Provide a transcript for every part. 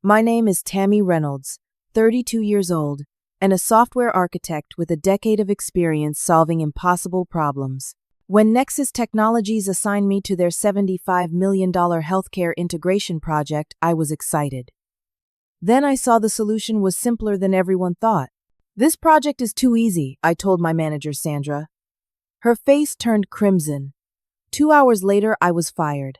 My name is Tammy Reynolds, 32 years old, and a software architect with a decade of experience solving impossible problems. When Nexus Technologies assigned me to their $75 million healthcare integration project, I was excited. Then I saw the solution was simpler than everyone thought. "This project is too easy," I told my manager, Sandra. Her face turned crimson. 2 hours later, I was fired.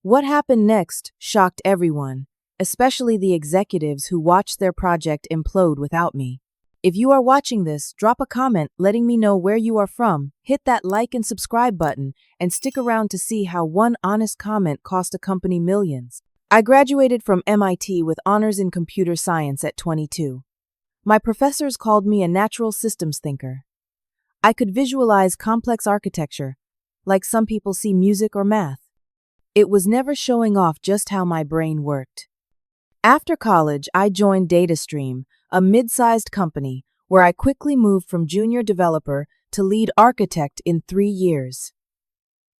What happened next shocked everyone, especially the executives who watched their project implode without me. If you are watching this, drop a comment letting me know where you are from, hit that like and subscribe button, and stick around to see how one honest comment cost a company millions. I graduated from MIT with honors in computer science at 22. My professors called me a natural systems thinker. I could visualize complex architecture, like some people see music or math. It was never showing off just how my brain worked. After college, I joined DataStream, a mid-sized company, where I quickly moved from junior developer to lead architect in 3 years.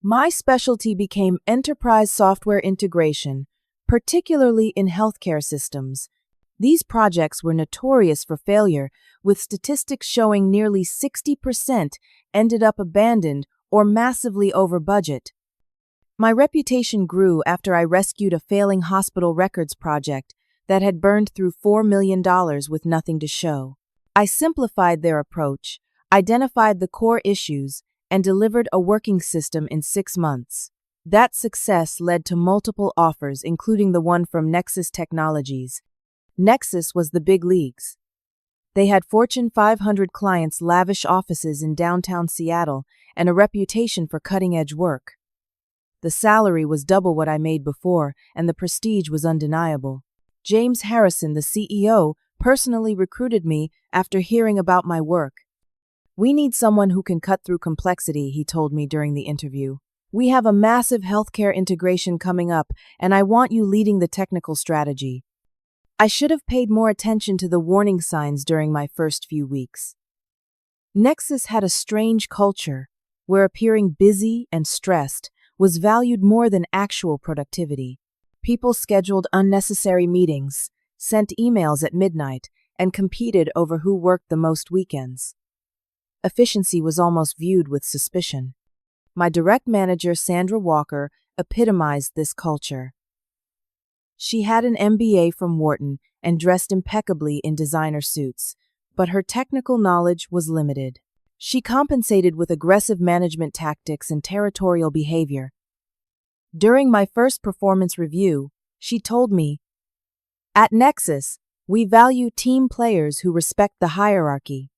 My specialty became enterprise software integration, particularly in healthcare systems. These projects were notorious for failure, with statistics showing nearly 60% ended up abandoned or massively over budget. My reputation grew after I rescued a failing hospital records project that had burned through $4 million with nothing to show. I simplified their approach, identified the core issues, and delivered a working system in 6 months. That success led to multiple offers, including the one from Nexus Technologies. Nexus was the big leagues. They had Fortune 500 clients, lavish offices in downtown Seattle, and a reputation for cutting-edge work. The salary was double what I made before, and the prestige was undeniable. James Harrison, the CEO, personally recruited me after hearing about my work. "We need someone who can cut through complexity," he told me during the interview. "We have a massive healthcare integration coming up, and I want you leading the technical strategy." I should have paid more attention to the warning signs during my first few weeks. Nexus had a strange culture, where appearing busy and stressed was valued more than actual productivity. People scheduled unnecessary meetings, sent emails at midnight, and competed over who worked the most weekends. Efficiency was almost viewed with suspicion. My direct manager, Sandra Walker, epitomized this culture. She had an MBA from Wharton and dressed impeccably in designer suits, but her technical knowledge was limited. She compensated with aggressive management tactics and territorial behavior. During my first performance review, she told me, "At Nexus, we value team players who respect the hierarchy."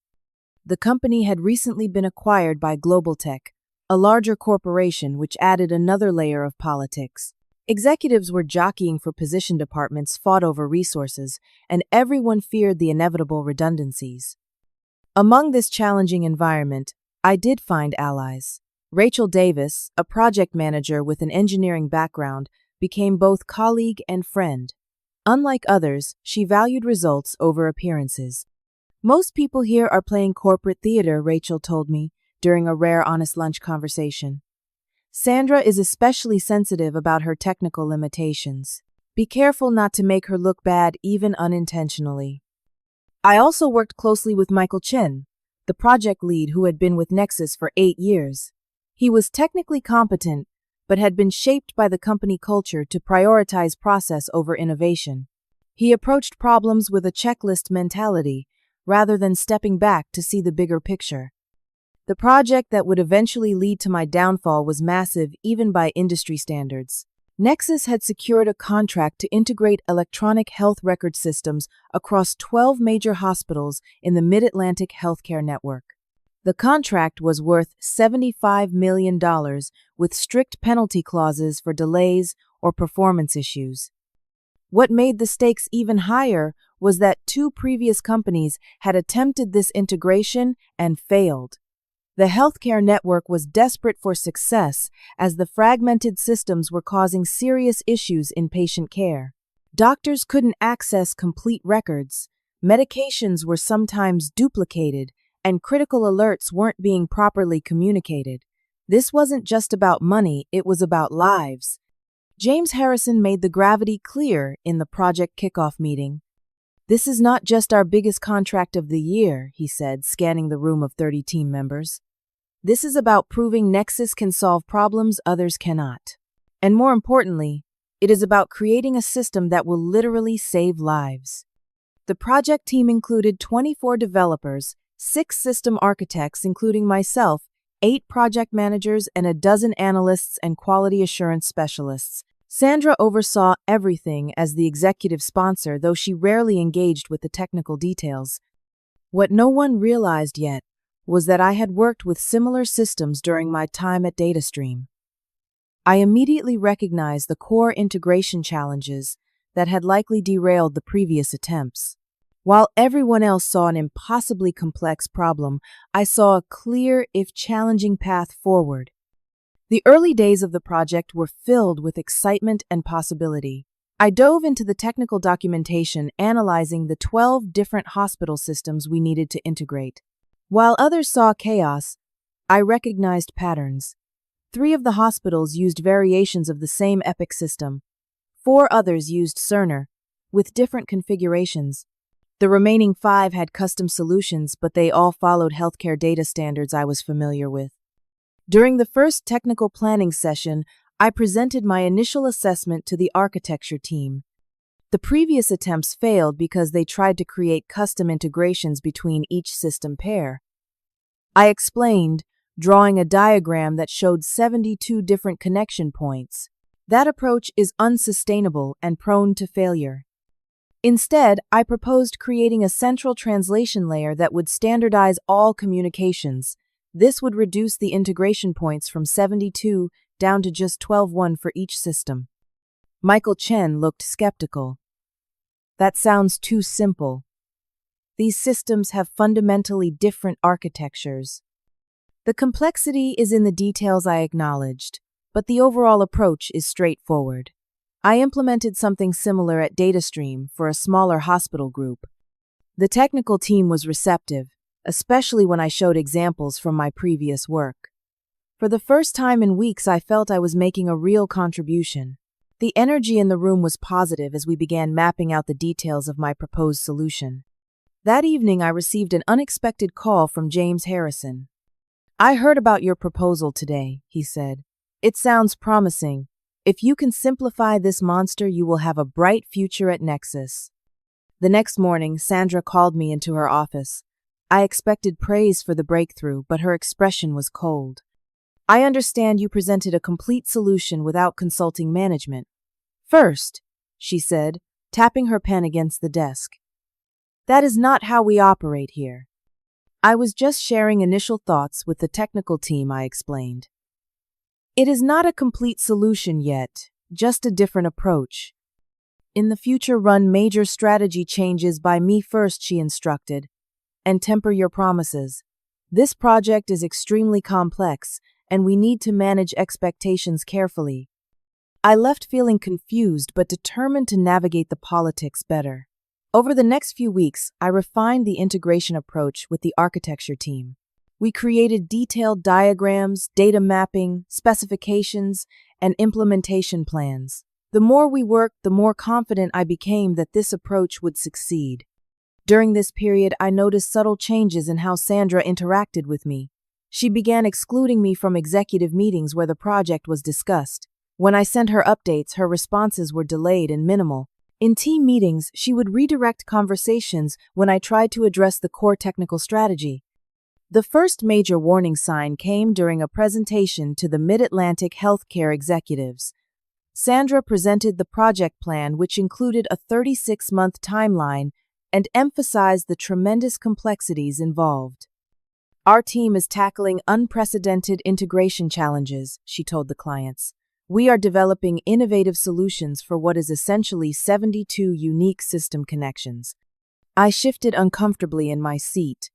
The company had recently been acquired by Global Tech, a larger corporation which added another layer of politics. Executives were jockeying for position, departments fought over resources, and everyone feared the inevitable redundancies. Among this challenging environment, I did find allies. Rachel Davis, a project manager with an engineering background, became both colleague and friend. Unlike others, she valued results over appearances. "Most people here are playing corporate theater," Rachel told me during a rare honest lunch conversation. "Sandra is especially sensitive about her technical limitations. Be careful not to make her look bad even unintentionally." I also worked closely with Michael Chen, the project lead who had been with Nexus for 8 years. He was technically competent, but had been shaped by the company culture to prioritize process over innovation. He approached problems with a checklist mentality, rather than stepping back to see the bigger picture. The project that would eventually lead to my downfall was massive even by industry standards. Nexus had secured a contract to integrate electronic health record systems across 12 major hospitals in the Mid-Atlantic healthcare network. The contract was worth $75 million, with strict penalty clauses for delays or performance issues. What made the stakes even higher was that 2 previous companies had attempted this integration and failed. The healthcare network was desperate for success as the fragmented systems were causing serious issues in patient care. Doctors couldn't access complete records, medications were sometimes duplicated, and critical alerts weren't being properly communicated. This wasn't just about money, it was about lives. James Harrison made the gravity clear in the project kickoff meeting. "This is not just our biggest contract of the year," he said, scanning the room of 30 team members. "This is about proving Nexus can solve problems others cannot. And more importantly, it is about creating a system that will literally save lives." The project team included 24 developers, 6 system architects, including myself, 8 project managers, and a dozen analysts and quality assurance specialists. Sandra oversaw everything as the executive sponsor, though she rarely engaged with the technical details. What no one realized yet was that I had worked with similar systems during my time at DataStream. I immediately recognized the core integration challenges that had likely derailed the previous attempts. While everyone else saw an impossibly complex problem, I saw a clear, if challenging, path forward. The early days of the project were filled with excitement and possibility. I dove into the technical documentation, analyzing the 12 different hospital systems we needed to integrate. While others saw chaos, I recognized patterns. 3 of the hospitals used variations of the same Epic system. 4 others used Cerner, with different configurations. The remaining 5 had custom solutions, but they all followed healthcare data standards I was familiar with. During the first technical planning session, I presented my initial assessment to the architecture team. The previous attempts failed because they tried to create custom integrations between each system pair. I explained, drawing a diagram that showed 72 different connection points. That approach is unsustainable and prone to failure. Instead, I proposed creating a central translation layer that would standardize all communications. This would reduce the integration points from 72 down to just 12 for each system. Michael Chen looked skeptical. "That sounds too simple. These systems have fundamentally different architectures." "The complexity is in the details," I acknowledged, "but the overall approach is straightforward." I implemented something similar at DataStream for a smaller hospital group. The technical team was receptive, especially when I showed examples from my previous work. For the first time in weeks, I felt I was making a real contribution. The energy in the room was positive as we began mapping out the details of my proposed solution. That evening, I received an unexpected call from James Harrison. "I heard about your proposal today," he said. "It sounds promising. If you can simplify this monster, you will have a bright future at Nexus." The next morning, Sandra called me into her office. I expected praise for the breakthrough, but her expression was cold. "I understand you presented a complete solution without consulting management." "First," she said, tapping her pen against the desk. "That is not how we operate here." "I was just sharing initial thoughts with the technical team," I explained. "It is not a complete solution yet, just a different approach. In the future, run major strategy changes by me first," she instructed, "and temper your promises. This project is extremely complex, and we need to manage expectations carefully." I left feeling confused but determined to navigate the politics better. Over the next few weeks, I refined the integration approach with the architecture team. We created detailed diagrams, data mapping, specifications, and implementation plans. The more we worked, the more confident I became that this approach would succeed. During this period, I noticed subtle changes in how Sandra interacted with me. She began excluding me from executive meetings where the project was discussed. When I sent her updates, her responses were delayed and minimal. In team meetings, she would redirect conversations when I tried to address the core technical strategy. The first major warning sign came during a presentation to the Mid-Atlantic healthcare executives. Sandra presented the project plan, which included a 36-month timeline and emphasized the tremendous complexities involved. "Our team is tackling unprecedented integration challenges," she told the clients. "We are developing innovative solutions for what is essentially 72 unique system connections." I shifted uncomfortably in my seat.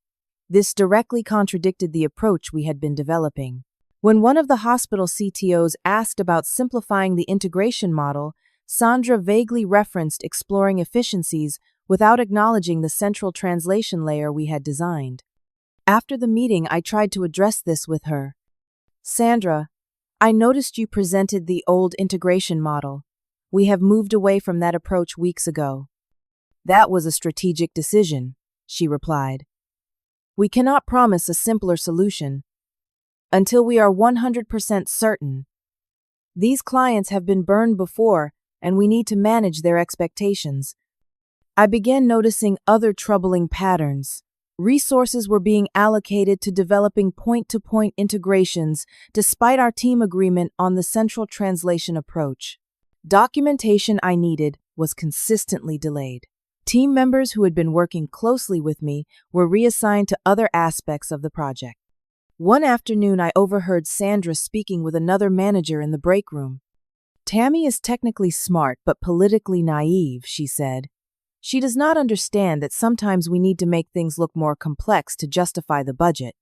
This directly contradicted the approach we had been developing. When one of the hospital CTOs asked about simplifying the integration model, Sandra vaguely referenced exploring efficiencies without acknowledging the central translation layer we had designed. After the meeting, I tried to address this with her. "Sandra, I noticed you presented the old integration model. We have moved away from that approach weeks ago. That was a strategic decision, she replied. We cannot promise a simpler solution until we are 100% certain. These clients have been burned before, and we need to manage their expectations. I began noticing other troubling patterns. Resources were being allocated to developing point-to-point integrations despite our team agreement on the central translation approach. Documentation I needed was consistently delayed. Team members who had been working closely with me were reassigned to other aspects of the project. One afternoon, I overheard Sandra speaking with another manager in the break room. Tammy is technically smart but politically naive, she said. She does not understand that sometimes we need to make things look more complex to justify the budget.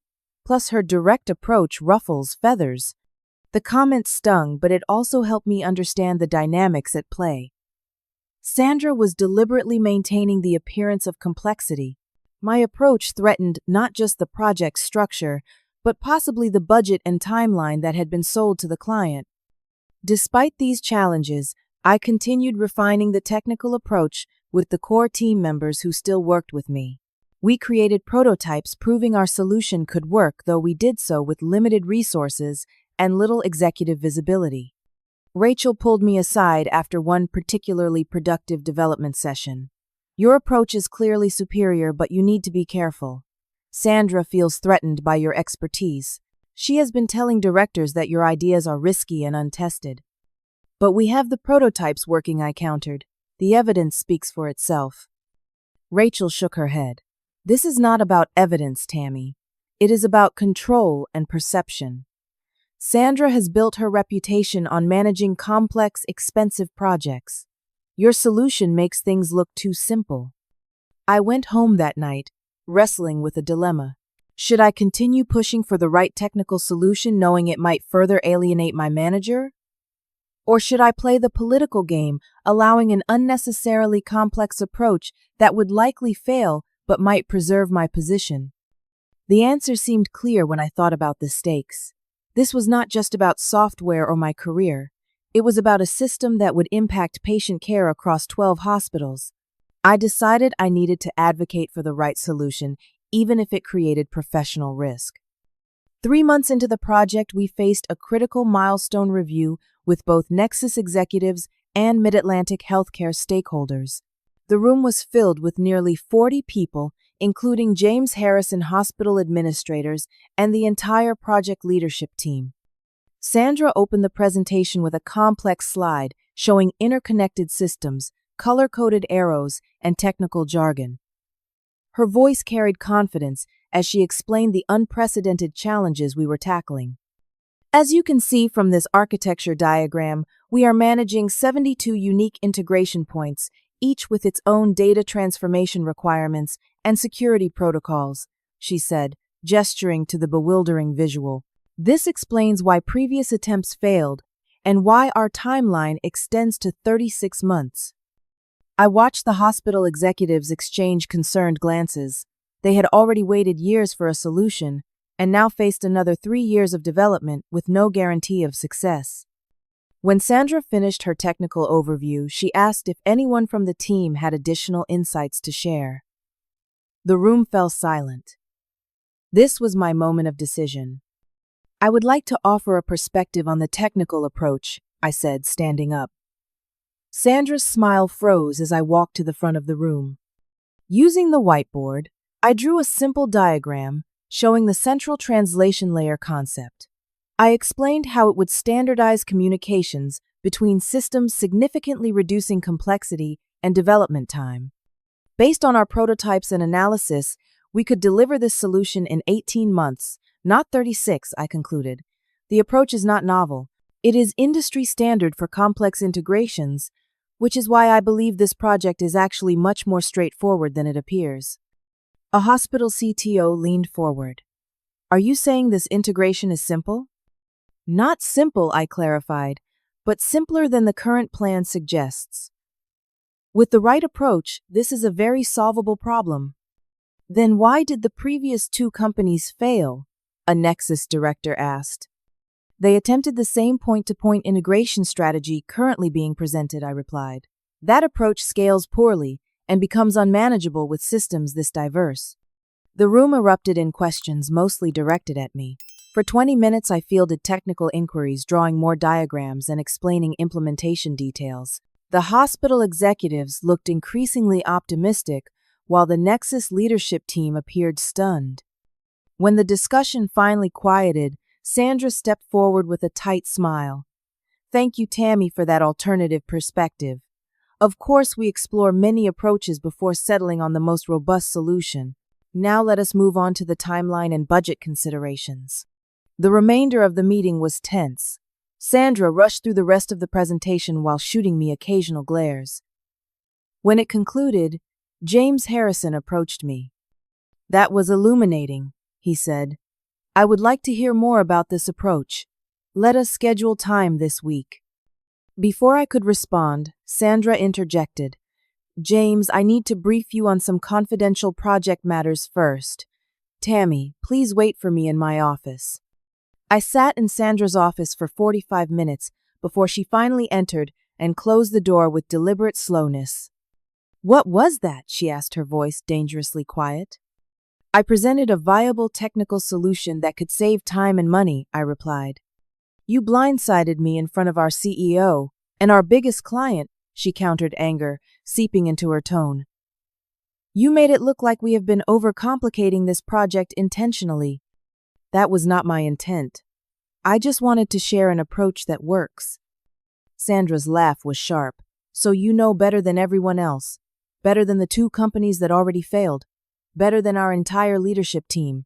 Plus, her direct approach ruffles feathers. The comment stung, but it also helped me understand the dynamics at play. Sandra was deliberately maintaining the appearance of complexity. My approach threatened not just the project's structure, but possibly the budget and timeline that had been sold to the client. Despite these challenges, I continued refining the technical approach with the core team members who still worked with me. We created prototypes proving our solution could work, though we did so with limited resources and little executive visibility. Rachel pulled me aside after one particularly productive development session. Your approach is clearly superior, but you need to be careful. Sandra feels threatened by your expertise. She has been telling directors that your ideas are risky and untested. But we have the prototypes working, I countered. The evidence speaks for itself. Rachel shook her head. This is not about evidence, Tammy. It is about control and perception. Sandra has built her reputation on managing complex, expensive projects. Your solution makes things look too simple. I went home that night, wrestling with a dilemma. Should I continue pushing for the right technical solution knowing it might further alienate my manager? Or should I play the political game, allowing an unnecessarily complex approach that would likely fail but might preserve my position? The answer seemed clear when I thought about the stakes. This was not just about software or my career. It was about a system that would impact patient care across 12 hospitals. I decided I needed to advocate for the right solution, even if it created professional risk. 3 months into the project, we faced a critical milestone review with both Nexus executives and Mid-Atlantic healthcare stakeholders. The room was filled with nearly 40 people, including James Harrison hospital administrators and the entire project leadership team. Sandra opened the presentation with a complex slide showing interconnected systems, color-coded arrows, and technical jargon. Her voice carried confidence as she explained the unprecedented challenges we were tackling. As you can see from this architecture diagram, we are managing 72 unique integration points, each with its own data transformation requirements and security protocols, she said, gesturing to the bewildering visual. This explains why previous attempts failed and why our timeline extends to 36 months. I watched the hospital executives exchange concerned glances. They had already waited years for a solution and now faced another 3 years of development with no guarantee of success. When Sandra finished her technical overview, she asked if anyone from the team had additional insights to share. The room fell silent. This was my moment of decision. I would like to offer a perspective on the technical approach, I said, standing up. Sandra's smile froze as I walked to the front of the room. Using the whiteboard, I drew a simple diagram showing the central translation layer concept. I explained how it would standardize communications between systems, significantly reducing complexity and development time. Based on our prototypes and analysis, we could deliver this solution in 18 months, not 36, I concluded. The approach is not novel. It is industry standard for complex integrations, which is why I believe this project is actually much more straightforward than it appears. A hospital CTO leaned forward. Are you saying this integration is simple? Not simple, I clarified, but simpler than the current plan suggests. With the right approach, this is a very solvable problem. Then why did the previous 2 companies fail? A Nexus director asked. They attempted the same point-to-point integration strategy currently being presented, I replied. That approach scales poorly and becomes unmanageable with systems this diverse. The room erupted in questions mostly directed at me. For 20 minutes I fielded technical inquiries, drawing more diagrams and explaining implementation details. The hospital executives looked increasingly optimistic, while the Nexus leadership team appeared stunned. When the discussion finally quieted, Sandra stepped forward with a tight smile. Thank you, Tammy, for that alternative perspective. Of course, we explore many approaches before settling on the most robust solution. Now let us move on to the timeline and budget considerations. The remainder of the meeting was tense. Sandra rushed through the rest of the presentation while shooting me occasional glares. When it concluded, James Harrison approached me. That was illuminating, he said. I would like to hear more about this approach. Let us schedule time this week. Before I could respond, Sandra interjected. James, I need to brief you on some confidential project matters first. Tammy, please wait for me in my office. I sat in Sandra's office for 45 minutes before she finally entered and closed the door with deliberate slowness. What was that? She asked, her voice dangerously quiet. I presented a viable technical solution that could save time and money, I replied. You blindsided me in front of our CEO and our biggest client, she countered, anger seeping into her tone. You made it look like we have been overcomplicating this project intentionally. That was not my intent. I just wanted to share an approach that works. Sandra's laugh was sharp. So you know better than everyone else, better than the two companies that already failed, better than our entire leadership team.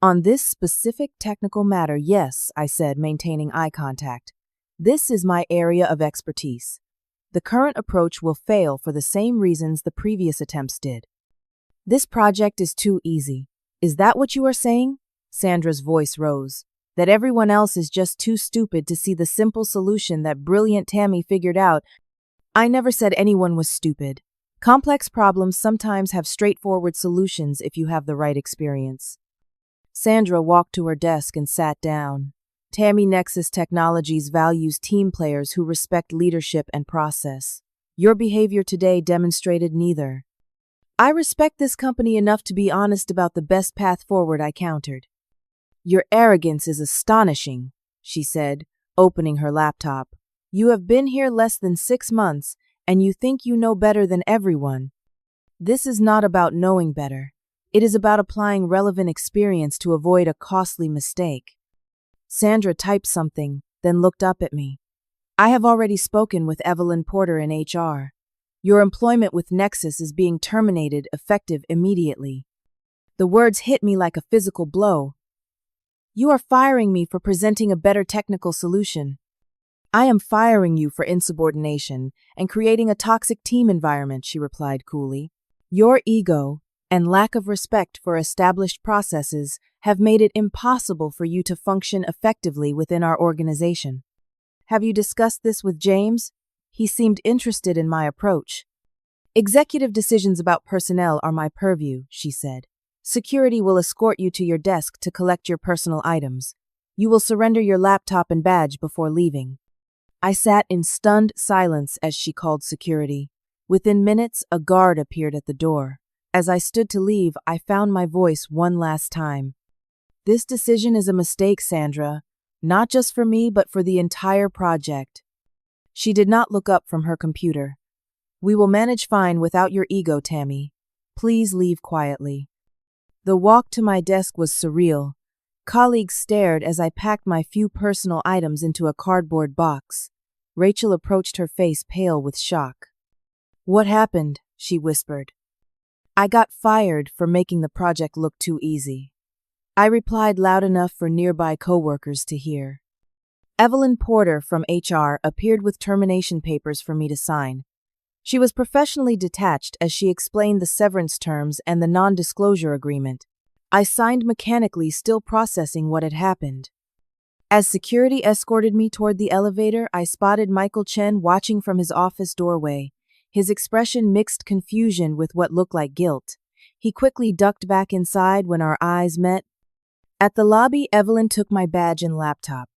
On this specific technical matter, yes, I said, maintaining eye contact. This is my area of expertise. The current approach will fail for the same reasons the previous attempts did. This project is too easy. Is that what you are saying? Sandra's voice rose. That everyone else is just too stupid to see the simple solution that brilliant Tammy figured out. I never said anyone was stupid. Complex problems sometimes have straightforward solutions if you have the right experience. Sandra walked to her desk and sat down. Tammy Nexus Technologies values team players who respect leadership and process. Your behavior today demonstrated neither. I respect this company enough to be honest about the best path forward, I countered. Your arrogance is astonishing, she said, opening her laptop. You have been here less than 6 months, and you think you know better than everyone. This is not about knowing better. It is about applying relevant experience to avoid a costly mistake. Sandra typed something, then looked up at me. I have already spoken with Evelyn Porter in HR. Your employment with Nexus is being terminated, effective immediately. The words hit me like a physical blow. You are firing me for presenting a better technical solution. I am firing you for insubordination and creating a toxic team environment, she replied coolly. Your ego and lack of respect for established processes have made it impossible for you to function effectively within our organization. Have you discussed this with James? He seemed interested in my approach. Executive decisions about personnel are my purview, she said. Security will escort you to your desk to collect your personal items. You will surrender your laptop and badge before leaving. I sat in stunned silence as she called security. Within minutes, a guard appeared at the door. As I stood to leave, I found my voice one last time. This decision is a mistake, Sandra. Not just for me, but for the entire project. She did not look up from her computer. We will manage fine without your ego, Tammy. Please leave quietly. The walk to my desk was surreal. Colleagues stared as I packed my few personal items into a cardboard box. Rachel approached, her face pale with shock. What happened? She whispered. I got fired for making the project look too easy. I replied loud enough for nearby coworkers to hear. Evelyn Porter from HR appeared with termination papers for me to sign. She was professionally detached as she explained the severance terms and the non-disclosure agreement. I signed mechanically, still processing what had happened. As security escorted me toward the elevator, I spotted Michael Chen watching from his office doorway. His expression mixed confusion with what looked like guilt. He quickly ducked back inside when our eyes met. At the lobby, Evelyn took my badge and laptop.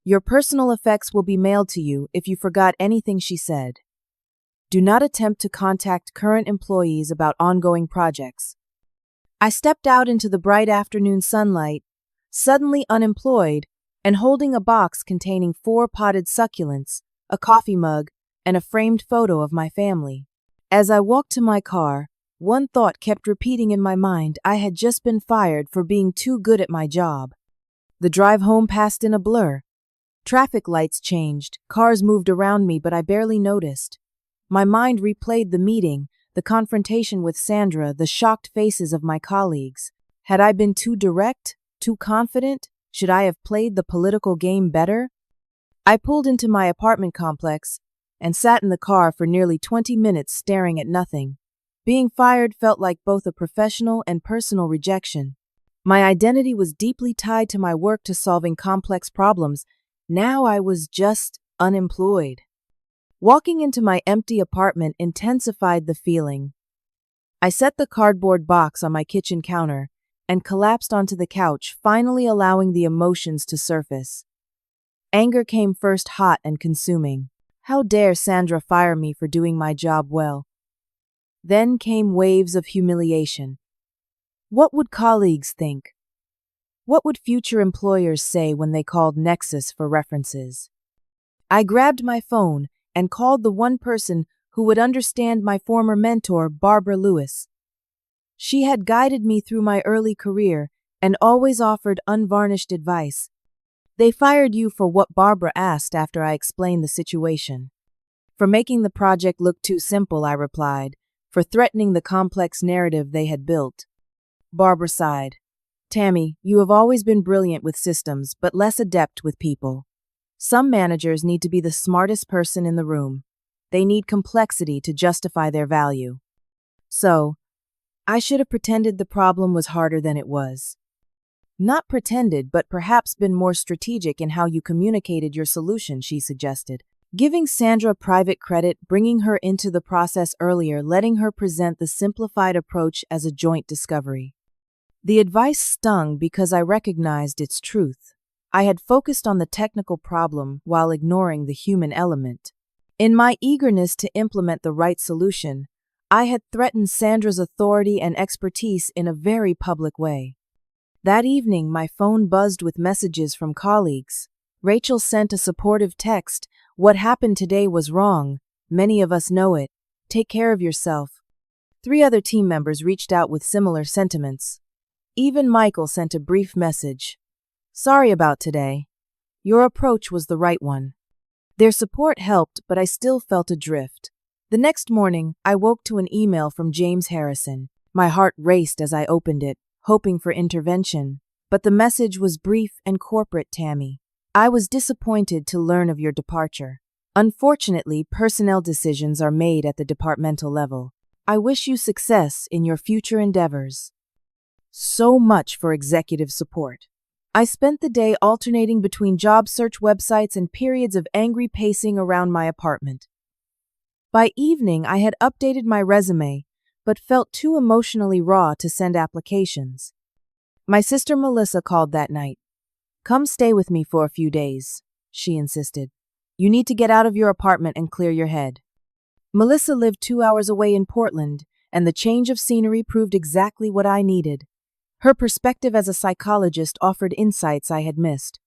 Your personal effects will be mailed to you if you forgot anything she said. Do not attempt to contact current employees about ongoing projects. I stepped out into the bright afternoon sunlight, suddenly unemployed, and holding a box containing 4 potted succulents, a coffee mug, and a framed photo of my family. As I walked to my car, one thought kept repeating in my mind: I had just been fired for being too good at my job. The drive home passed in a blur. Traffic lights changed, cars moved around me, but I barely noticed. My mind replayed the meeting, the confrontation with Sandra, the shocked faces of my colleagues. Had I been too direct, too confident? Should I have played the political game better? I pulled into my apartment complex and sat in the car for nearly 20 minutes staring at nothing. Being fired felt like both a professional and personal rejection. My identity was deeply tied to my work to solving complex problems. Now I was just unemployed. Walking into my empty apartment intensified the feeling. I set the cardboard box on my kitchen counter and collapsed onto the couch, finally allowing the emotions to surface. Anger came first, hot and consuming. How dare Sandra fire me for doing my job well? Then came waves of humiliation. What would colleagues think? What would future employers say when they called Nexus for references? I grabbed my phone and called the one person who would understand: my former mentor, Barbara Lewis. She had guided me through my early career and always offered unvarnished advice. They fired you for what? Barbara asked after I explained the situation. For making the project look too simple, I replied, for threatening the complex narrative they had built. Barbara sighed. Tammy, you have always been brilliant with systems, but less adept with people. Some managers need to be the smartest person in the room. They need complexity to justify their value. So, I should have pretended the problem was harder than it was. Not pretended, but perhaps been more strategic in how you communicated your solution, she suggested. Giving Sandra private credit, bringing her into the process earlier, letting her present the simplified approach as a joint discovery. The advice stung because I recognized its truth. I had focused on the technical problem while ignoring the human element. In my eagerness to implement the right solution, I had threatened Sandra's authority and expertise in a very public way. That evening, my phone buzzed with messages from colleagues. Rachel sent a supportive text. What happened today was wrong. Many of us know it. Take care of yourself. 3 other team members reached out with similar sentiments. Even Michael sent a brief message. Sorry about today. Your approach was the right one. Their support helped, but I still felt adrift. The next morning, I woke to an email from James Harrison. My heart raced as I opened it, hoping for intervention. But the message was brief and corporate. Tammy, I was disappointed to learn of your departure. Unfortunately, personnel decisions are made at the departmental level. I wish you success in your future endeavors. So much for executive support. I spent the day alternating between job search websites and periods of angry pacing around my apartment. By evening, I had updated my resume, but felt too emotionally raw to send applications. My sister Melissa called that night. Come stay with me for a few days, she insisted. You need to get out of your apartment and clear your head. Melissa lived 2 hours away in Portland, and the change of scenery proved exactly what I needed. Her perspective as a psychologist offered insights I had missed.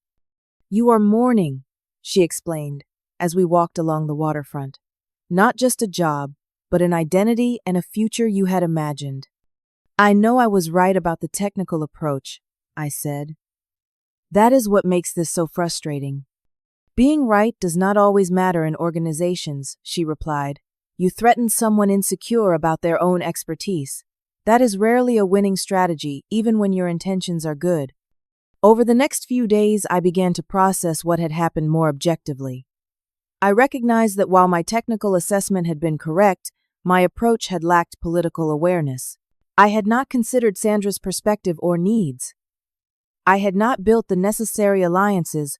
You are mourning, she explained, as we walked along the waterfront. Not just a job, but an identity and a future you had imagined. I know I was right about the technical approach, I said. That is what makes this so frustrating. Being right does not always matter in organizations, she replied. You threaten someone insecure about their own expertise. That is rarely a winning strategy, even when your intentions are good. Over the next few days, I began to process what had happened more objectively. I recognized that while my technical assessment had been correct, my approach had lacked political awareness. I had not considered Sandra's perspective or needs. I had not built the necessary alliances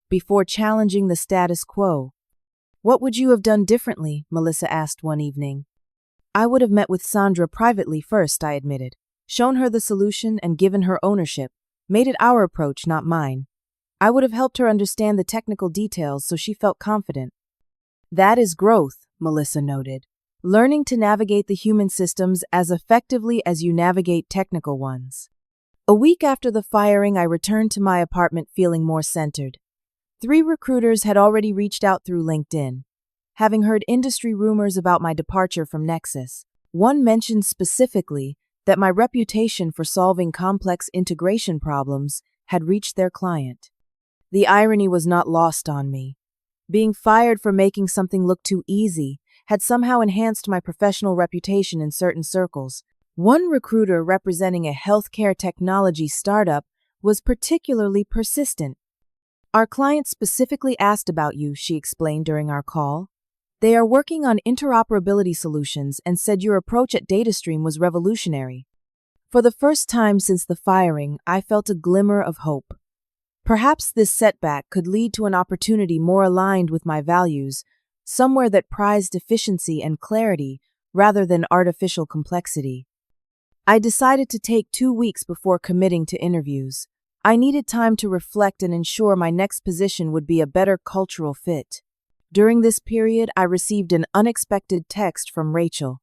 before challenging the status quo. What would you have done differently? Melissa asked one evening. I would have met with Sandra privately first, I admitted, shown her the solution and given her ownership, made it our approach, not mine. I would have helped her understand the technical details so she felt confident. That is growth, Melissa noted. Learning to navigate the human systems as effectively as you navigate technical ones. A week after the firing, I returned to my apartment feeling more centered. 3 recruiters had already reached out through LinkedIn, having heard industry rumors about my departure from Nexus. One mentioned specifically that my reputation for solving complex integration problems had reached their client. The irony was not lost on me. Being fired for making something look too easy had somehow enhanced my professional reputation in certain circles. One recruiter representing a healthcare technology startup was particularly persistent. Our client specifically asked about you, she explained during our call. They are working on interoperability solutions and said your approach at DataStream was revolutionary. For the first time since the firing, I felt a glimmer of hope. Perhaps this setback could lead to an opportunity more aligned with my values, somewhere that prized efficiency and clarity rather than artificial complexity. I decided to take 2 weeks before committing to interviews. I needed time to reflect and ensure my next position would be a better cultural fit. During this period, I received an unexpected text from Rachel.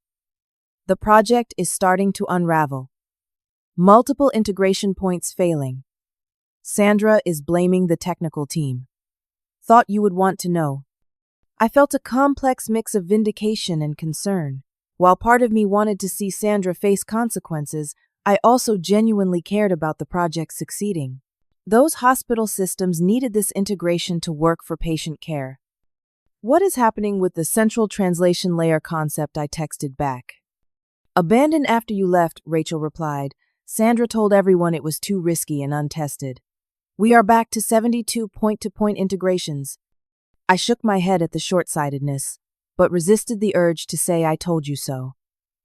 The project is starting to unravel. Multiple integration points failing. Sandra is blaming the technical team. Thought you would want to know. I felt a complex mix of vindication and concern. While part of me wanted to see Sandra face consequences, I also genuinely cared about the project succeeding. Those hospital systems needed this integration to work for patient care. What is happening with the central translation layer concept? I texted back. Abandoned after you left, Rachel replied. Sandra told everyone it was too risky and untested. We are back to 72 point-to-point integrations. I shook my head at the short-sightedness, but resisted the urge to say I told you so.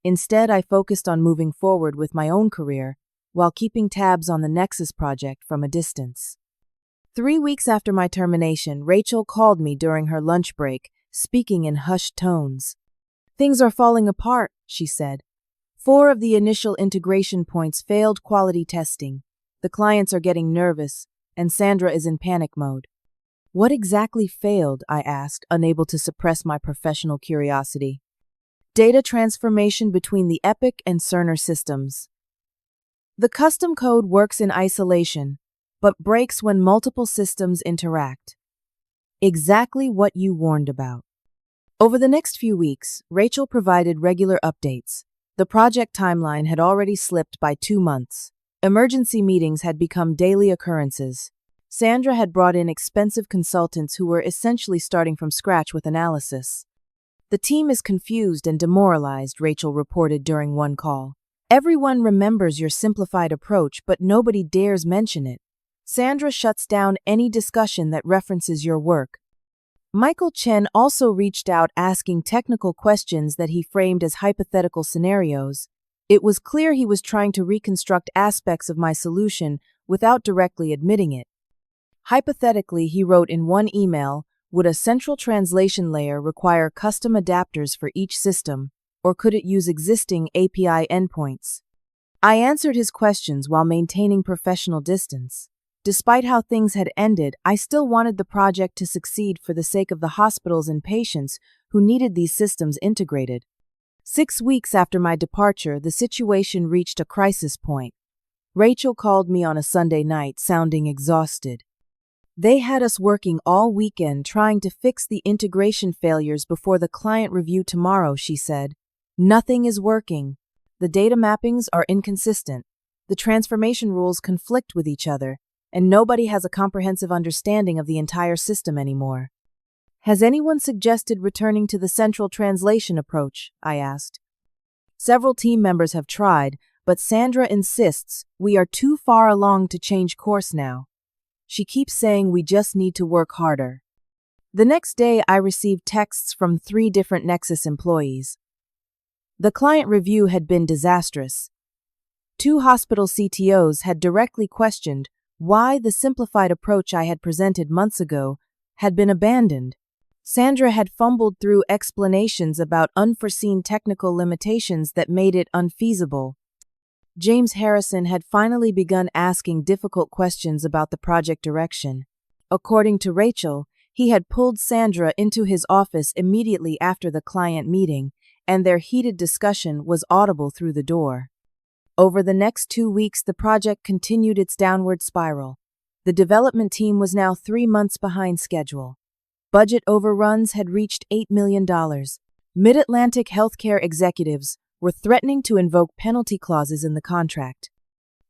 Instead, I focused on moving forward with my own career while keeping tabs on the Nexus project from a distance. 3 weeks after my termination, Rachel called me during her lunch break, speaking in hushed tones. Things are falling apart, she said. 4 of the initial integration points failed quality testing. The clients are getting nervous, and Sandra is in panic mode. What exactly failed? I asked, unable to suppress my professional curiosity. Data transformation between the Epic and Cerner systems. The custom code works in isolation, but breaks when multiple systems interact. Exactly what you warned about. Over the next few weeks, Rachel provided regular updates. The project timeline had already slipped by 2 months. Emergency meetings had become daily occurrences. Sandra had brought in expensive consultants who were essentially starting from scratch with analysis. The team is confused and demoralized, Rachel reported during one call. Everyone remembers your simplified approach, but nobody dares mention it. Sandra shuts down any discussion that references your work. Michael Chen also reached out asking technical questions that he framed as hypothetical scenarios. It was clear he was trying to reconstruct aspects of my solution without directly admitting it. Hypothetically, he wrote in one email, would a central translation layer require custom adapters for each system, or could it use existing API endpoints? I answered his questions while maintaining professional distance. Despite how things had ended, I still wanted the project to succeed for the sake of the hospitals and patients who needed these systems integrated. 6 weeks after my departure, the situation reached a crisis point. Rachel called me on a Sunday night, sounding exhausted. They had us working all weekend trying to fix the integration failures before the client review tomorrow, she said. Nothing is working. The data mappings are inconsistent. The transformation rules conflict with each other, and nobody has a comprehensive understanding of the entire system anymore. Has anyone suggested returning to the central translation approach? I asked. Several team members have tried, but Sandra insists we are too far along to change course now. She keeps saying we just need to work harder. The next day, I received texts from 3 different Nexus employees. The client review had been disastrous. 2 hospital CTOs had directly questioned why the simplified approach I had presented months ago had been abandoned. Sandra had fumbled through explanations about unforeseen technical limitations that made it unfeasible. James Harrison had finally begun asking difficult questions about the project direction. According to Rachel, he had pulled Sandra into his office immediately after the client meeting, and their heated discussion was audible through the door. Over the next 2 weeks, the project continued its downward spiral. The development team was now 3 months behind schedule. Budget overruns had reached $8 million. Mid-Atlantic healthcare executives were threatening to invoke penalty clauses in the contract.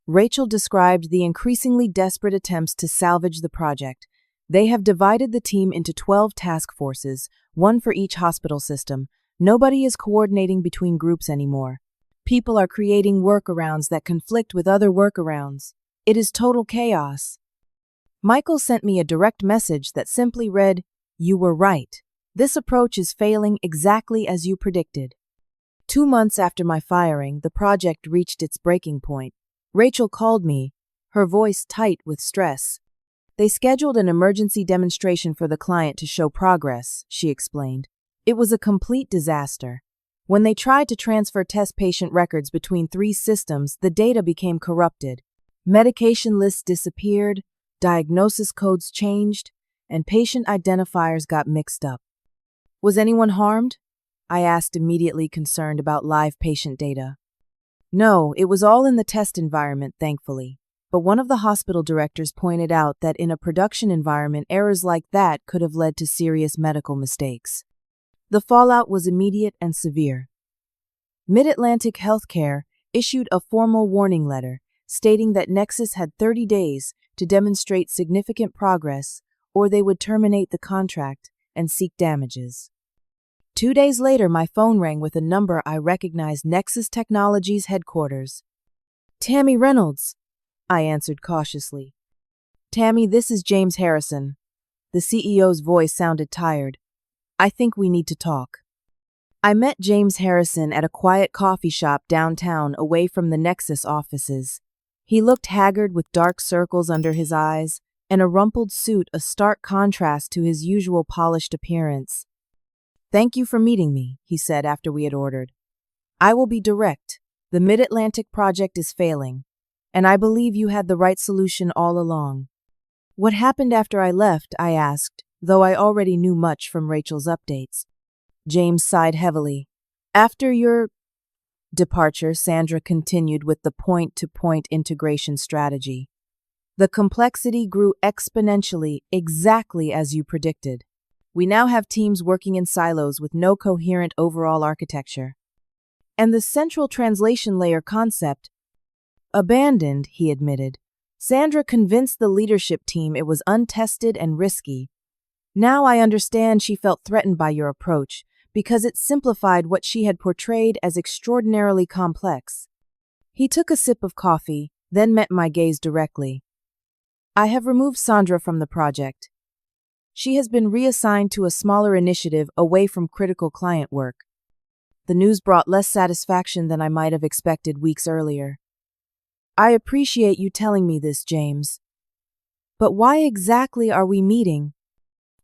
Rachel described the increasingly desperate attempts to salvage the project. They have divided the team into 12 task forces, one for each hospital system. Nobody is coordinating between groups anymore. People are creating workarounds that conflict with other workarounds. It is total chaos. Michael sent me a direct message that simply read, "You were right. This approach is failing exactly as you predicted." 2 months after my firing, the project reached its breaking point. Rachel called me, her voice tight with stress. They scheduled an emergency demonstration for the client to show progress, she explained. It was a complete disaster. When they tried to transfer test patient records between 3 systems, the data became corrupted. Medication lists disappeared, diagnosis codes changed, and patient identifiers got mixed up. Was anyone harmed? I asked, immediately concerned about live patient data. No, it was all in the test environment, thankfully. But one of the hospital directors pointed out that in a production environment, errors like that could have led to serious medical mistakes. The fallout was immediate and severe. Mid-Atlantic Healthcare issued a formal warning letter stating that Nexus had 30 days to demonstrate significant progress, or they would terminate the contract and seek damages. 2 days later, my phone rang with a number I recognized: Nexus Technologies headquarters. "Tammy Reynolds," I answered cautiously. "Tammy, this is James Harrison." The CEO's voice sounded tired. "I think we need to talk." I met James Harrison at a quiet coffee shop downtown away from the Nexus offices. He looked haggard with dark circles under his eyes and a rumpled suit, a stark contrast to his usual polished appearance. "Thank you for meeting me," he said after we had ordered. "I will be direct. The Mid-Atlantic project is failing, and I believe you had the right solution all along." "What happened after I left?" I asked, though I already knew much from Rachel's updates. James sighed heavily. "After your departure," Sandra continued with the point-to-point integration strategy, "the complexity grew exponentially, exactly as you predicted. We now have teams working in silos with no coherent overall architecture. And the central translation layer concept abandoned," he admitted. "Sandra convinced the leadership team it was untested and risky. Now I understand she felt threatened by your approach because it simplified what she had portrayed as extraordinarily complex." He took a sip of coffee, then met my gaze directly. "I have removed Sandra from the project. She has been reassigned to a smaller initiative away from critical client work." The news brought less satisfaction than I might have expected weeks earlier. "I appreciate you telling me this, James. But why exactly are we meeting?"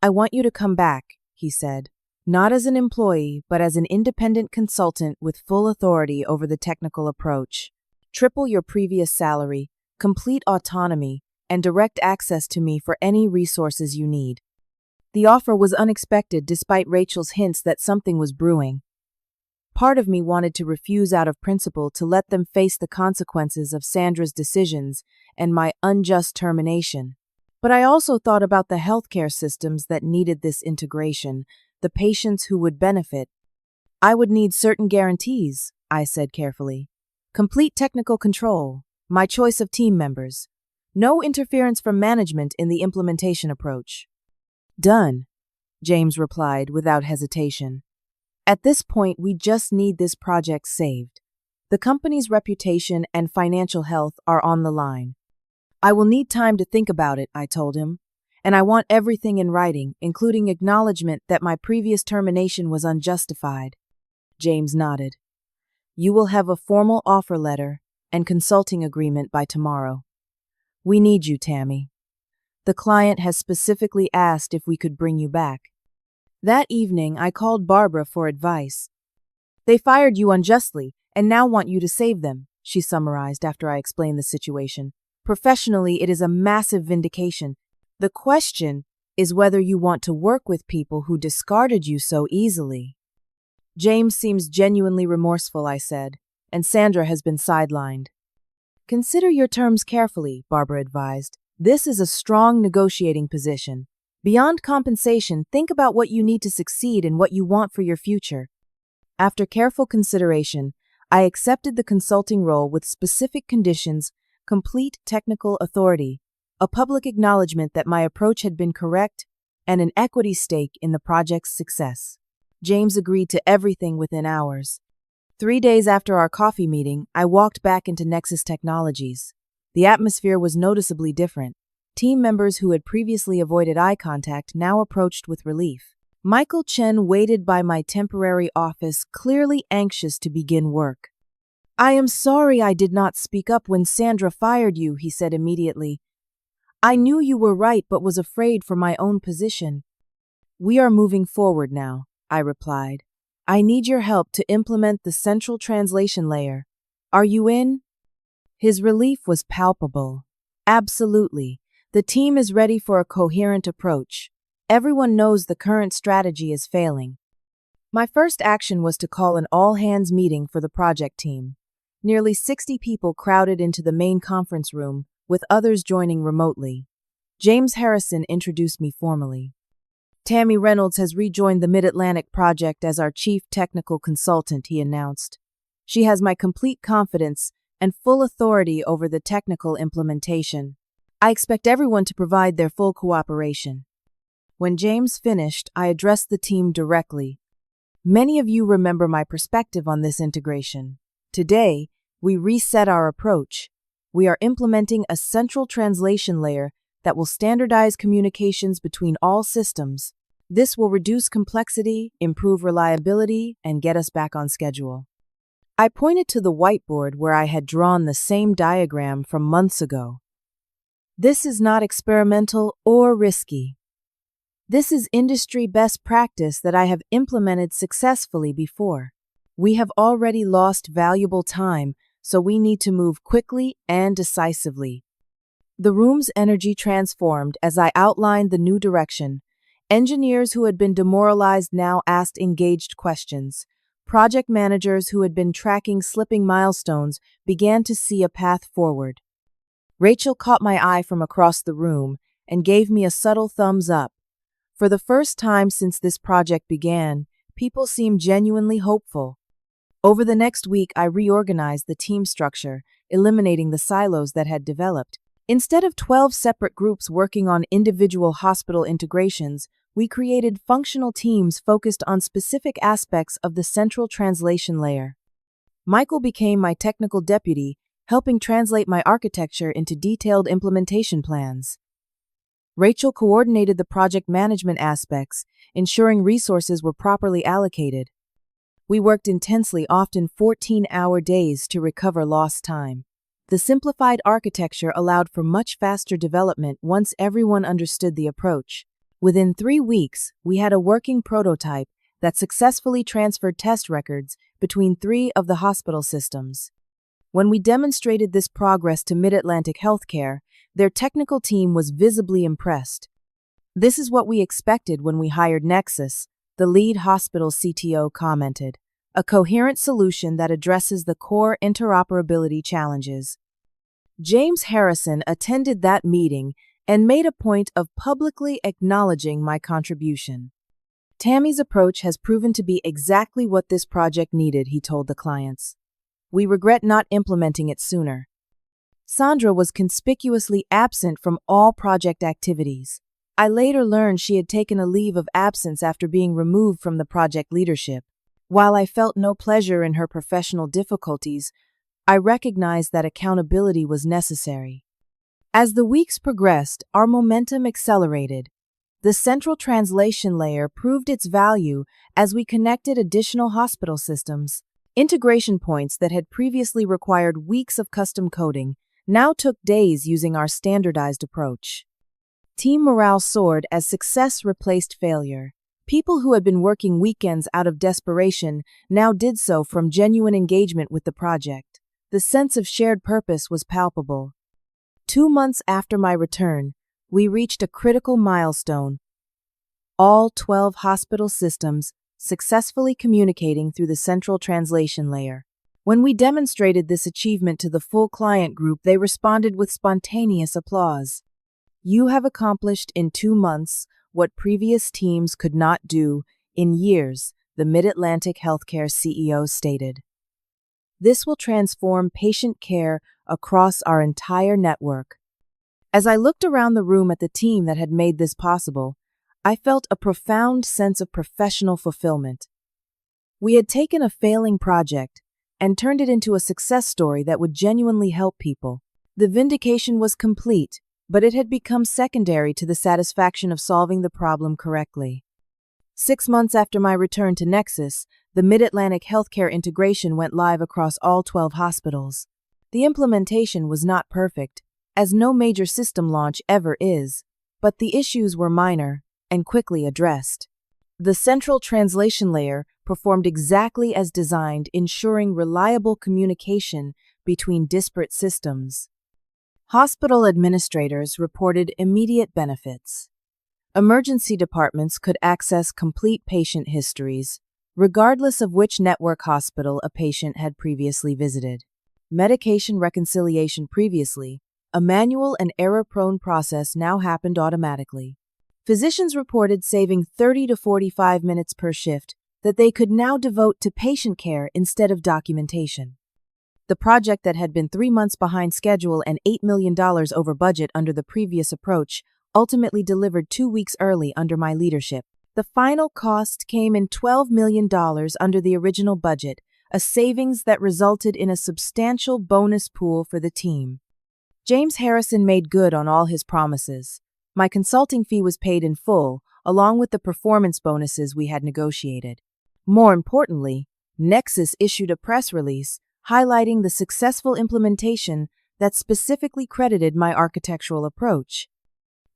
"I want you to come back," he said. "Not as an employee, but as an independent consultant with full authority over the technical approach. Triple your previous salary, complete autonomy, and direct access to me for any resources you need." The offer was unexpected despite Rachel's hints that something was brewing. Part of me wanted to refuse out of principle to let them face the consequences of Sandra's decisions and my unjust termination. But I also thought about the healthcare systems that needed this integration, the patients who would benefit. "I would need certain guarantees," I said carefully. "Complete technical control, my choice of team members. No interference from management in the implementation approach." "Done," James replied without hesitation. "At this point, we just need this project saved. The company's reputation and financial health are on the line." "I will need time to think about it," I told him, "and I want everything in writing, including acknowledgement that my previous termination was unjustified." James nodded. "You will have a formal offer letter and consulting agreement by tomorrow. We need you, Tammy. The client has specifically asked if we could bring you back." That evening, I called Barbara for advice. "They fired you unjustly and now want you to save them," she summarized after I explained the situation. "Professionally, it is a massive vindication. The question is whether you want to work with people who discarded you so easily. James seems genuinely remorseful, I said, and Sandra has been sidelined. Consider your terms carefully, Barbara advised. This is a strong negotiating position. Beyond compensation, think about what you need to succeed and what you want for your future. After careful consideration, I accepted the consulting role with specific conditions, complete technical authority, a public acknowledgement that my approach had been correct, and an equity stake in the project's success. James agreed to everything within hours. 3 days after our coffee meeting, I walked back into Nexus Technologies. The atmosphere was noticeably different. Team members who had previously avoided eye contact now approached with relief. Michael Chen waited by my temporary office, clearly anxious to begin work. "I am sorry I did not speak up when Sandra fired you," he said immediately. "I knew you were right but was afraid for my own position." "We are moving forward now," I replied. "I need your help to implement the central translation layer. Are you in?" His relief was palpable. "Absolutely. The team is ready for a coherent approach. Everyone knows the current strategy is failing." My first action was to call an all-hands meeting for the project team. Nearly 60 people crowded into the main conference room, with others joining remotely. James Harrison introduced me formally. "Tammy Reynolds has rejoined the Mid-Atlantic project as our chief technical consultant," he announced. "She has my complete confidence and full authority over the technical implementation. I expect everyone to provide their full cooperation." When James finished, I addressed the team directly. "Many of you remember my perspective on this integration. Today, we reset our approach. We are implementing a central translation layer that will standardize communications between all systems. This will reduce complexity, improve reliability, and get us back on schedule." I pointed to the whiteboard where I had drawn the same diagram from months ago. "This is not experimental or risky. This is industry best practice that I have implemented successfully before. We have already lost valuable time, so we need to move quickly and decisively." The room's energy transformed as I outlined the new direction. Engineers who had been demoralized now asked engaged questions. Project managers who had been tracking slipping milestones began to see a path forward. Rachel caught my eye from across the room and gave me a subtle thumbs up. For the first time since this project began, people seemed genuinely hopeful. Over the next week, I reorganized the team structure, eliminating the silos that had developed. Instead of 12 separate groups working on individual hospital integrations, we created functional teams focused on specific aspects of the central translation layer. Michael became my technical deputy, helping translate my architecture into detailed implementation plans. Rachel coordinated the project management aspects, ensuring resources were properly allocated. We worked intensely, often 14-hour days, to recover lost time. The simplified architecture allowed for much faster development once everyone understood the approach. Within 3 weeks, we had a working prototype that successfully transferred test records between 3 of the hospital systems. When we demonstrated this progress to Mid-Atlantic Healthcare, their technical team was visibly impressed. "This is what we expected when we hired Nexus," the lead hospital CTO commented. "A coherent solution that addresses the core interoperability challenges." James Harrison attended that meeting and made a point of publicly acknowledging my contribution. "Tammy's approach has proven to be exactly what this project needed," he told the clients. "We regret not implementing it sooner." Sandra was conspicuously absent from all project activities. I later learned she had taken a leave of absence after being removed from the project leadership. While I felt no pleasure in her professional difficulties, I recognized that accountability was necessary. As the weeks progressed, our momentum accelerated. The central translation layer proved its value as we connected additional hospital systems. Integration points that had previously required weeks of custom coding now took days using our standardized approach. Team morale soared as success replaced failure. People who had been working weekends out of desperation now did so from genuine engagement with the project. The sense of shared purpose was palpable. 2 months after my return, We reached a critical milestone, all 12 hospital systems successfully communicating through the central translation layer. When we demonstrated this achievement to the full client group, they responded with spontaneous applause. You have accomplished in 2 months what previous teams could not do in years, the Mid-Atlantic Healthcare CEO stated. This will transform patient care across our entire network. As I looked around the room at the team that had made this possible, I felt a profound sense of professional fulfillment. We had taken a failing project and turned it into a success story that would genuinely help people. The vindication was complete, but it had become secondary to the satisfaction of solving the problem correctly. 6 months after my return to Nexus, the Mid-Atlantic Healthcare integration went live across all 12 hospitals. The implementation was not perfect, as no major system launch ever is, but the issues were minor and quickly addressed. The central translation layer performed exactly as designed, ensuring reliable communication between disparate systems. Hospital administrators reported immediate benefits. Emergency departments could access complete patient histories, regardless of which network hospital a patient had previously visited. Medication reconciliation previously, a manual and error-prone process, now happened automatically. Physicians reported saving 30 to 45 minutes per shift that they could now devote to patient care instead of documentation. The project that had been 3 months behind schedule and $8 million over budget under the previous approach ultimately delivered 2 weeks early under my leadership. The final cost came in $12 million under the original budget, a savings that resulted in a substantial bonus pool for the team. James Harrison made good on all his promises. My consulting fee was paid in full, along with the performance bonuses we had negotiated. More importantly, Nexus issued a press release highlighting the successful implementation that specifically credited my architectural approach.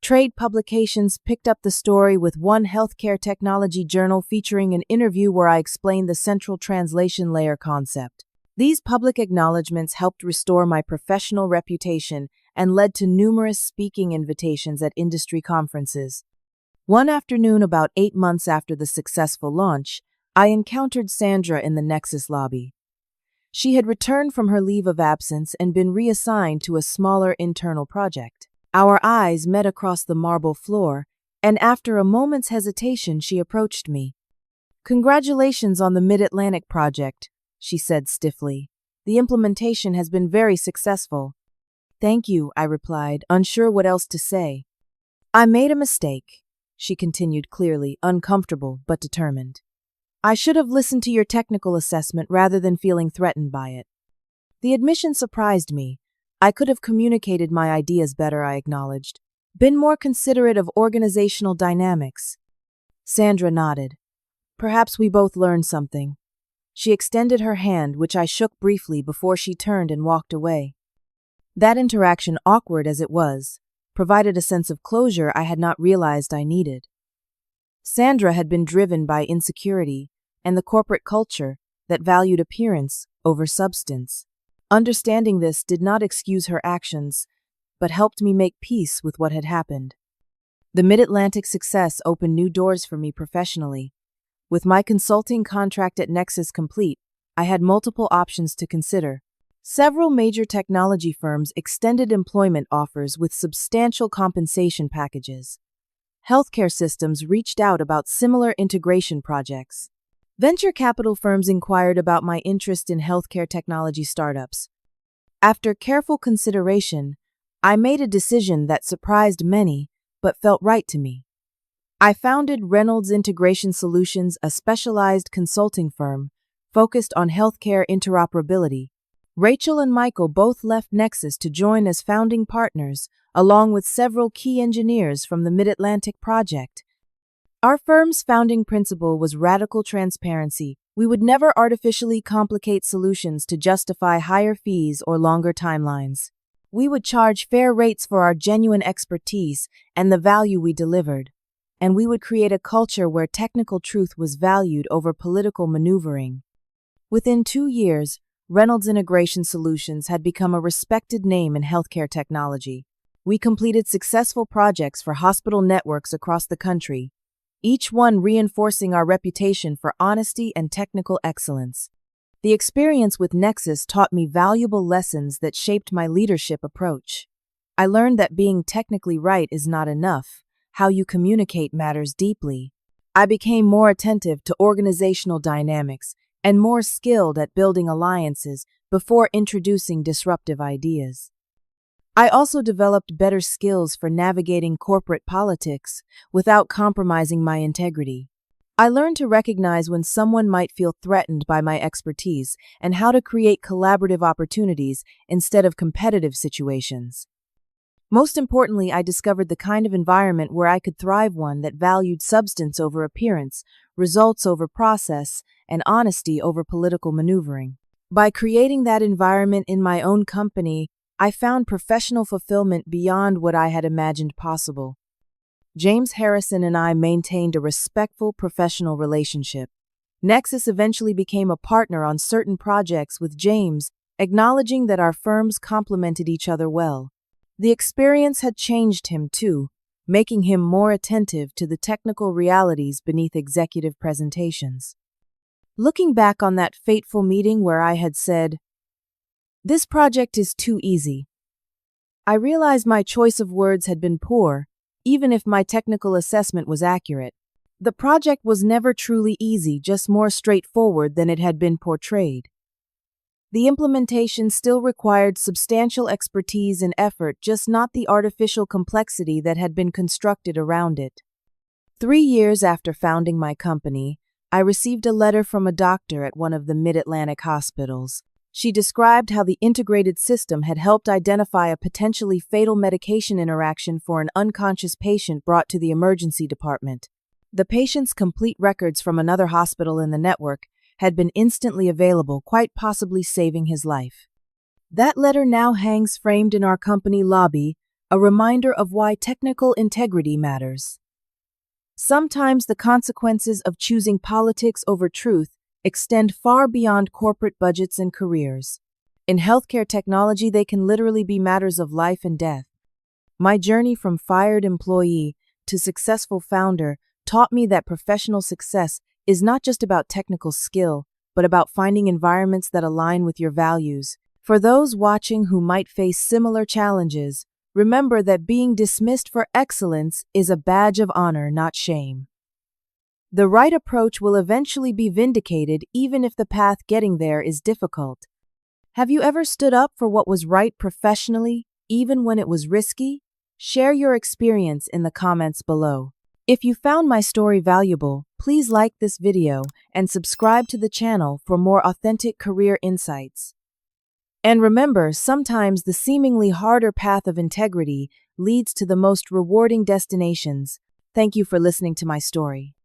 Trade publications picked up the story, with one healthcare technology journal featuring an interview where I explained the central translation layer concept. These public acknowledgments helped restore my professional reputation and led to numerous speaking invitations at industry conferences. One afternoon, about 8 months after the successful launch, I encountered Sandra in the Nexus lobby. She had returned from her leave of absence and been reassigned to a smaller internal project. Our eyes met across the marble floor, and after a moment's hesitation, she approached me. "Congratulations on the Mid-Atlantic project," she said stiffly. "The implementation has been very successful." "Thank you," I replied, unsure what else to say. "I made a mistake," she continued clearly, uncomfortable but determined. "I should have listened to your technical assessment rather than feeling threatened by it." The admission surprised me. I could have communicated my ideas better, I acknowledged. Been more considerate of organizational dynamics. Sandra nodded. "Perhaps we both learned something." She extended her hand, which I shook briefly before she turned and walked away. That interaction, awkward as it was, provided a sense of closure I had not realized I needed. Sandra had been driven by insecurity and the corporate culture that valued appearance over substance. Understanding this did not excuse her actions, but helped me make peace with what had happened. The Mid-Atlantic success opened new doors for me professionally. With my consulting contract at Nexus complete, I had multiple options to consider. Several major technology firms extended employment offers with substantial compensation packages. Healthcare systems reached out about similar integration projects. Venture capital firms inquired about my interest in healthcare technology startups. After careful consideration, I made a decision that surprised many but felt right to me. I founded Reynolds Integration Solutions, a specialized consulting firm focused on healthcare interoperability. Rachel and Michael both left Nexus to join as founding partners, along with several key engineers from the Mid-Atlantic project. Our firm's founding principle was radical transparency. We would never artificially complicate solutions to justify higher fees or longer timelines. We would charge fair rates for our genuine expertise and the value we delivered. And we would create a culture where technical truth was valued over political maneuvering. Within 2 years, Reynolds Integration Solutions had become a respected name in healthcare technology. We completed successful projects for hospital networks across the country, each one reinforcing our reputation for honesty and technical excellence. The experience with Nexus taught me valuable lessons that shaped my leadership approach. I learned that being technically right is not enough. How you communicate matters deeply. I became more attentive to organizational dynamics and more skilled at building alliances before introducing disruptive ideas. I also developed better skills for navigating corporate politics without compromising my integrity. I learned to recognize when someone might feel threatened by my expertise and how to create collaborative opportunities instead of competitive situations. Most importantly, I discovered the kind of environment where I could thrive, one that valued substance over appearance, results over process, and honesty over political maneuvering. By creating that environment in my own company, I found professional fulfillment beyond what I had imagined possible. James Harrison and I maintained a respectful professional relationship. Nexus eventually became a partner on certain projects, with James acknowledging that our firms complemented each other well. The experience had changed him too, making him more attentive to the technical realities beneath executive presentations. Looking back on that fateful meeting where I had said, "This project is too easy," I realized my choice of words had been poor, even if my technical assessment was accurate. The project was never truly easy, just more straightforward than it had been portrayed. The implementation still required substantial expertise and effort, just not the artificial complexity that had been constructed around it. 3 years after founding my company, I received a letter from a doctor at one of the Mid-Atlantic hospitals. She described how the integrated system had helped identify a potentially fatal medication interaction for an unconscious patient brought to the emergency department. The patient's complete records from another hospital in the network had been instantly available, quite possibly saving his life. That letter now hangs framed in our company lobby, a reminder of why technical integrity matters. Sometimes the consequences of choosing politics over truth extend far beyond corporate budgets and careers. In healthcare technology, they can literally be matters of life and death. My journey from fired employee to successful founder taught me that professional success is not just about technical skill, but about finding environments that align with your values. For those watching who might face similar challenges, remember that being dismissed for excellence is a badge of honor, not shame. The right approach will eventually be vindicated, even if the path getting there is difficult. Have you ever stood up for what was right professionally, even when it was risky? Share your experience in the comments below. If you found my story valuable, please like this video and subscribe to the channel for more authentic career insights. And remember, sometimes the seemingly harder path of integrity leads to the most rewarding destinations. Thank you for listening to my story.